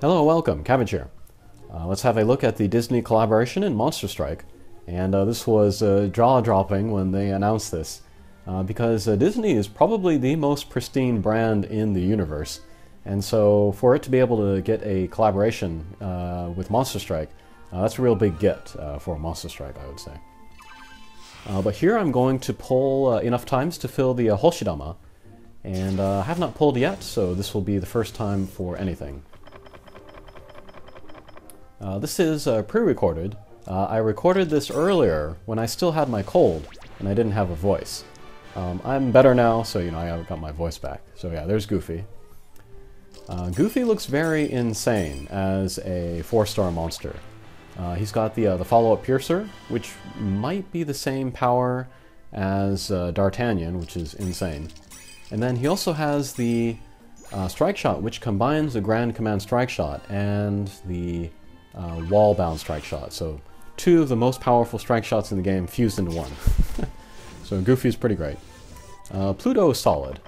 Hello, welcome, Cabbage here. Let's have a look at the Disney collaboration in Monster Strike. And this was jaw-dropping when they announced this, because Disney is probably the most pristine brand in the universe. And so for it to be able to get a collaboration with Monster Strike, that's a real big get for Monster Strike, I would say. But here I'm going to pull enough times to fill the Hoshidama, and I have not pulled yet, so this will be the first time for anything. This is pre-recorded. I recorded this earlier when I still had my cold and I didn't have a voice. I'm better now, so I got my voice back. So yeah, there's Goofy. Goofy looks very insane as a 4-star monster. He's got the follow-up Piercer, which might be the same power as D'Artagnan, which is insane. And then he also has the Strike Shot, which combines the Grand Command Strike Shot and the wall-bound Strike Shot. So 2 of the most powerful Strike Shots in the game fused into one. So Goofy is pretty great. Pluto is solid.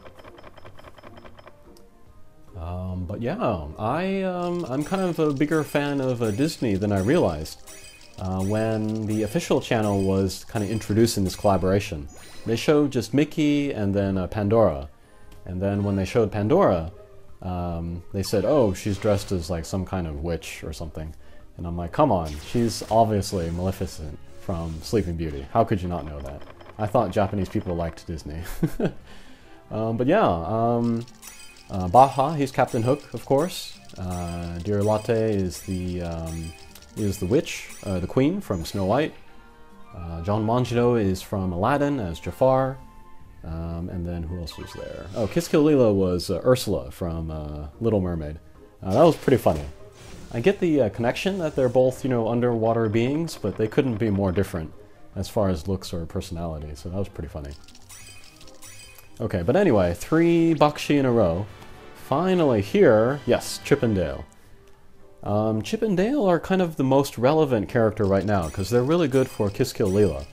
But yeah, I'm kind of a bigger fan of Disney than I realized. When the official channel was kind of introducing this collaboration, they showed just Mickey and then Pandora. And then when they showed Pandora, they said, oh, she's dressed as like some kind of witch or something. And I'm like, come on, she's obviously Maleficent from Sleeping Beauty. How could you not know that? I thought Japanese people liked Disney. But yeah, Baja, he's Captain Hook, of course. Dear Latte is the witch, the queen from Snow White. John Mangino is from Aladdin as Jafar. And then who else was there? Oh, Kiss Kill Leela was Ursula from Little Mermaid. That was pretty funny. I get the connection that they're both, underwater beings, but they couldn't be more different as far as looks or personality, so that was pretty funny. Okay, but anyway, 3 Bakshi in a row. Finally here, yes, Chippendale. Chippendale are kind of the most relevant character right now, because they're really good for Kiss Kill Leela.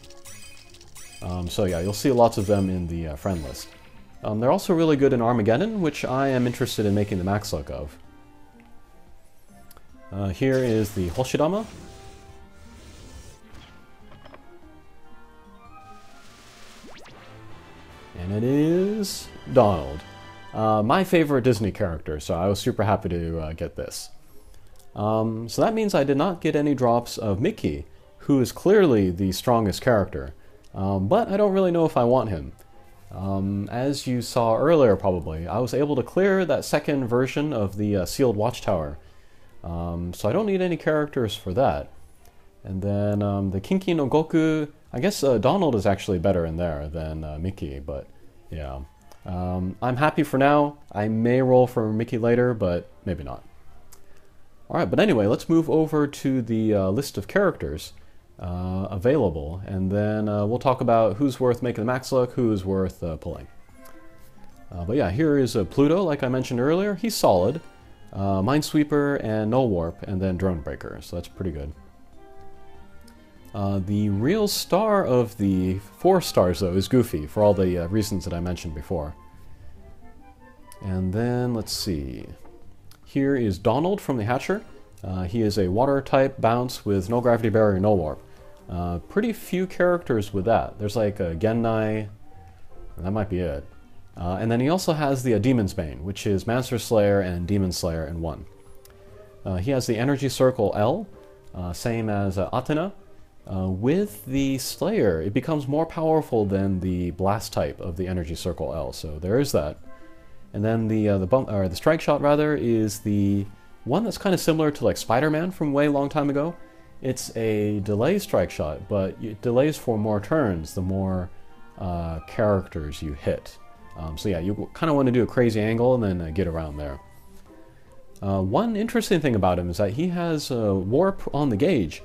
So yeah, you'll see lots of them in the friend list. They're also really good in Armageddon, which I am interested in making the max luck of. Here is the Hoshidama. And it is Donald. My favorite Disney character, so I was super happy to get this. So that means I did not get any drops of Mickey, who is clearly the strongest character. But I don't really know if I want him. As you saw earlier probably, I was able to clear that second version of the sealed watchtower. So I don't need any characters for that. And then the Kinki no Goku, I guess Donald is actually better in there than Mickey, but yeah. I'm happy for now. I may roll for Mickey later, but maybe not. Alright, but anyway, let's move over to the list of characters available, and then we'll talk about who's worth making the max luck, who's worth pulling. But yeah, here is Pluto, like I mentioned earlier. He's solid. Minesweeper and Null Warp, and then Drone Breaker, so that's pretty good. The real star of the 4 stars, though, is Goofy, for all the reasons that I mentioned before. And then, let's see. Here is Donald from the Hatcher. He is a water-type bounce with no gravity barrier, no warp. Pretty few characters with that. There's like a Gennai, and that might be it. And then he also has the Demon's Bane, which is Monster Slayer and Demon Slayer in one. He has the Energy Circle L, same as Athena. With the Slayer, it becomes more powerful than the Blast type of the Energy Circle L, so there is that. And then the Strike Shot, rather, is the one that's kind of similar to like Spider-Man from way long time ago. It's a delay Strike Shot, but it delays for more turns the more characters you hit. So yeah, you kind of want to do a crazy angle and then get around there. One interesting thing about him is that he has warp on the gauge,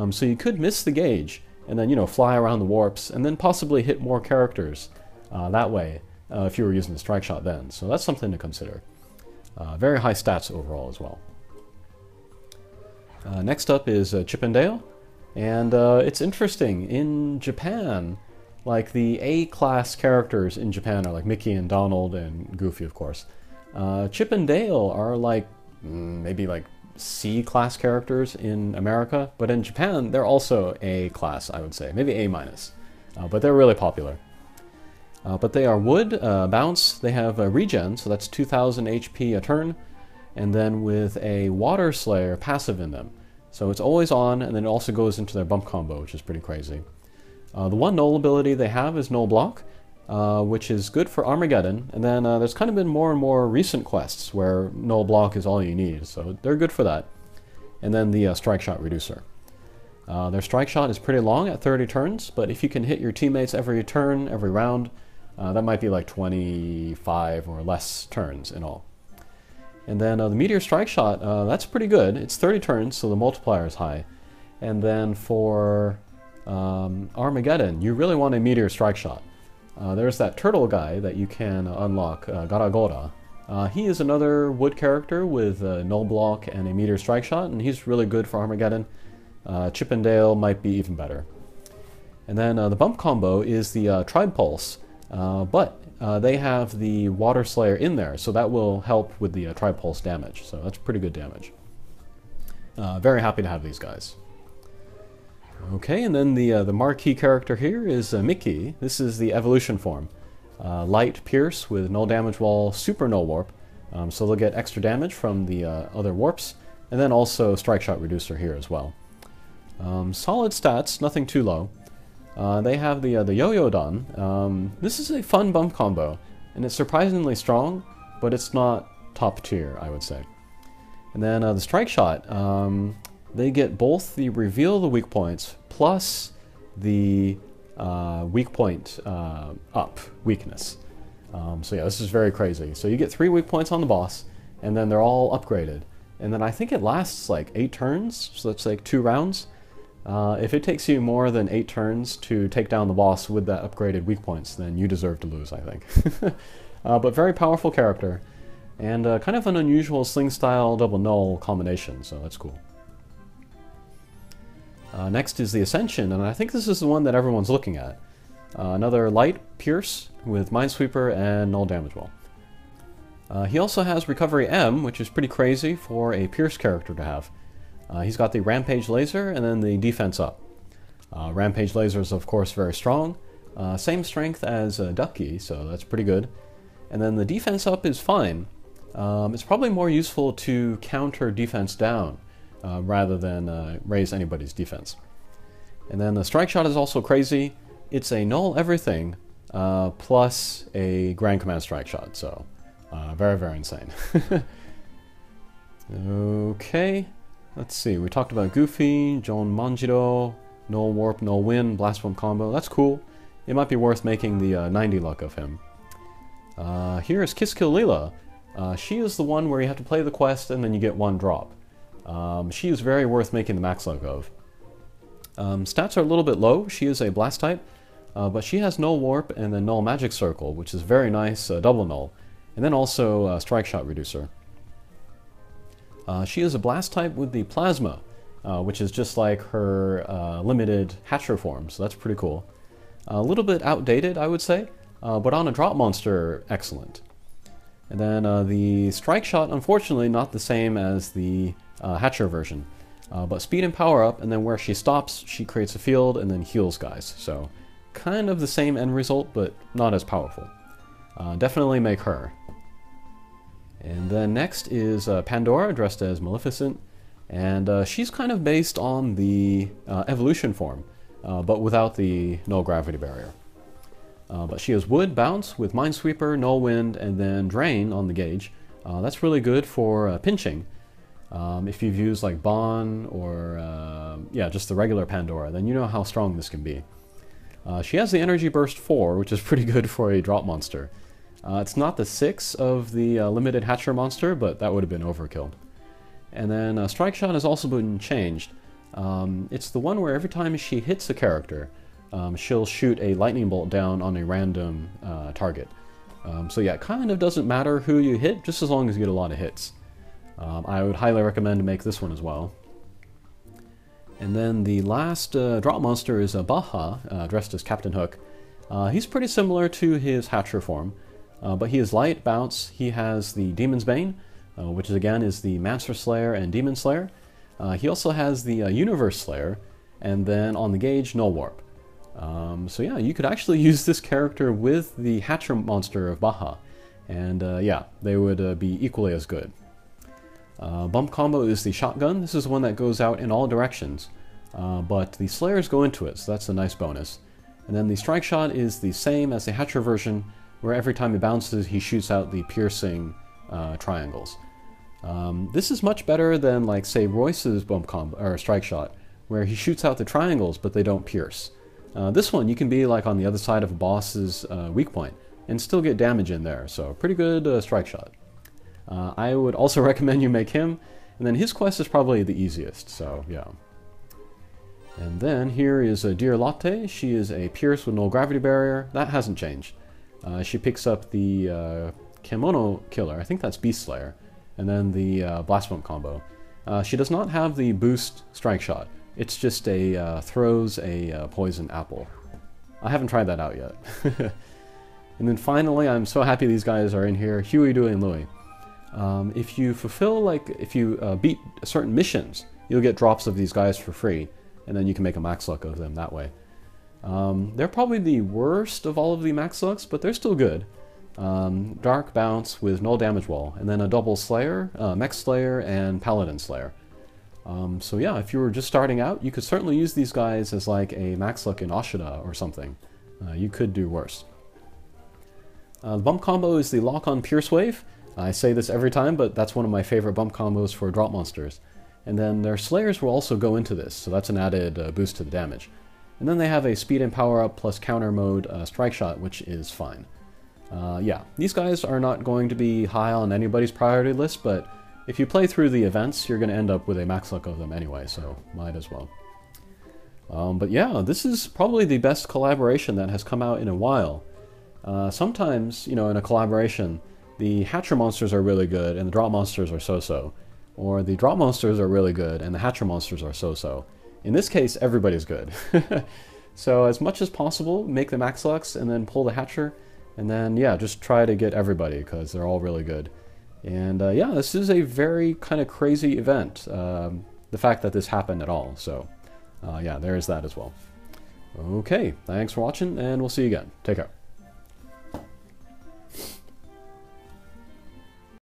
so you could miss the gauge and then fly around the warps and then possibly hit more characters that way if you were using the Strike Shot then. So that's something to consider. Very high stats overall as well. Next up is Chippendale, and it's interesting. In Japan, like the A-class characters in Japan are like Mickey and Donald and Goofy, of course. Chippendale are like maybe like C-class characters in America, but in Japan they're also A-class, I would say, maybe A-, but they're really popular. But they are wood, bounce, they have a regen, so that's 2000 HP a turn, and then with a Water Slayer passive in them. So it's always on, and then it also goes into their bump combo, which is pretty crazy. The one null ability they have is Null Block, which is good for Armageddon, and then there's kind of been more and more recent quests where Null Block is all you need, so they're good for that. And then the Strike Shot Reducer. Their Strike Shot is pretty long at 30 turns, but if you can hit your teammates every turn, every round, that might be like 25 or less turns in all. And then the Meteor Strike Shot, that's pretty good. It's 30 turns, so the multiplier is high. And then for Armageddon, you really want a Meteor Strike Shot. There's that turtle guy that you can unlock, Garagora. He is another wood character with Null Block and a Meteor Strike Shot, and he's really good for Armageddon. Chippendale might be even better. And then the bump combo is the Tribe Pulse, but they have the Water Slayer in there, so that will help with the Tribe Pulse damage, so that's pretty good damage. Very happy to have these guys. Okay, and then the marquee character here is Mickey. This is the evolution form. Light Pierce with Null Damage Wall, Super Null Warp, so they'll get extra damage from the other warps, and then also Strike Shot Reducer here as well. Solid stats, nothing too low. They have the Yo-Yo Dan. This is a fun bump combo, and it's surprisingly strong, but it's not top tier, I would say. And then the Strike Shot, they get both the Reveal the Weak Points plus the weak point up weakness. So yeah, this is very crazy. So you get 3 weak points on the boss, and then they're all upgraded. And then I think it lasts like 8 turns, so that's like 2 rounds. If it takes you more than 8 turns to take down the boss with that upgraded weak points, then you deserve to lose, I think. But very powerful character, and kind of an unusual sling style double null combination, so that's cool. Next is the Ascension, and I think this is the one that everyone's looking at. Another light Pierce with Minesweeper and Null Damage Wall. He also has Recovery M, which is pretty crazy for a Pierce character to have. He's got the Rampage Laser and then the Defense Up. Rampage Laser is of course very strong, same strength as Ducky, so that's pretty good. And then the Defense Up is fine. It's probably more useful to counter defense down rather than raise anybody's defense. And then the Strike Shot is also crazy. It's a null everything plus a Grand Command Strike Shot, so very, very insane. Okay, let's see. We talked about Goofy, John Manjiro, Null Warp, Null Win, Blast Bomb combo. That's cool. It might be worth making the 90 luck of him. Here is Kiss Kill Leela. She is the one where you have to play the quest and then you get 1 drop. She is very worth making the max luck of. Stats are a little bit low. She is a Blast type, but she has Null Warp and then Null Magic Circle, which is very nice, double null. And then also Strike Shot Reducer. She is a Blast type with the Plasma, which is just like her limited Hatcher form, so that's pretty cool. A little bit outdated, I would say, but on a drop monster, excellent. And then the Strike Shot, unfortunately, not the same as the Hatcher version, but speed and power up, and then where she stops, she creates a field and then heals guys. So kind of the same end result, but not as powerful. Definitely make her. And then next is Pandora, dressed as Maleficent, and she's kind of based on the evolution form, but without the null gravity barrier. But she has Wood, Bounce with Minesweeper, Null Wind, and then Drain on the gauge. That's really good for pinching. If you've used like Bon or yeah, just the regular Pandora, then you know how strong this can be. She has the Energy Burst 4, which is pretty good for a drop monster. It's not the 6 of the limited Hatcher monster, but that would have been overkill. And then Strike Shot has also been changed. It's the one where every time she hits a character, she'll shoot a lightning bolt down on a random target. So yeah, it kind of doesn't matter who you hit, just as long as you get a lot of hits. I would highly recommend to make this one as well. And then the last drop monster is Baha, dressed as Captain Hook. He's pretty similar to his Hatcher form, but he is light, bounce, he has the Demon's Bane, which again is the Master Slayer and Demon Slayer. He also has the Universe Slayer, and then on the gauge, Null Warp. So yeah, you could actually use this character with the Hatcher monster of Baja, and yeah, they would be equally as good. Bump combo is the shotgun. This is one that goes out in all directions, but the Slayers go into it, so that's a nice bonus. And then the strike shot is the same as the Hatcher version, where every time he bounces, he shoots out the piercing triangles. This is much better than, like, say, Royce's bump combo or strike shot, where he shoots out the triangles but they don't pierce. This one, you can be like on the other side of a boss's weak point and still get damage in there, so pretty good strike shot. I would also recommend you make him, and then his quest is probably the easiest, so yeah. And then here is Dear Latte. She is a Pierce with null gravity barrier. That hasn't changed. She picks up the Kimono Killer, I think that's Beast Slayer, and then the Blast Bump combo. She does not have the boost strike shot. It's just a throws a poison apple. I haven't tried that out yet. And then finally, I'm so happy these guys are in here, Huey, Dewey, and Louie. If you fulfill, like, if you beat certain missions, you'll get drops of these guys for free, and then you can make a max luck of them that way. They're probably the worst of all of the max lucks, but they're still good. Dark Bounce with null damage wall, and then a double Slayer, Mech Slayer, and Paladin Slayer. So yeah, if you were just starting out, you could certainly use these guys as like a max luck in Ashida or something. You could do worse. The bump combo is the lock-on Pierce Wave. I say this every time, but that's one of my favorite bump combos for drop monsters. And then their Slayers will also go into this, so that's an added boost to the damage. And then they have a speed and power up plus counter mode strike shot, which is fine. Yeah, these guys are not going to be high on anybody's priority list, but if you play through the events, you're going to end up with a max luck of them anyway, so might as well. But yeah, this is probably the best collaboration that has come out in a while. Sometimes, you know, in a collaboration, the Hatcher monsters are really good and the drop monsters are so-so. Or the drop monsters are really good and the Hatcher monsters are so-so. In this case, everybody's good. So as much as possible, make the max lucks and then pull the Hatcher. And then, yeah, just try to get everybody because they're all really good. And yeah, this is a very kind of crazy event. The fact that this happened at all. So yeah, there is that as well. Okay, thanks for watching and we'll see you again. Take care.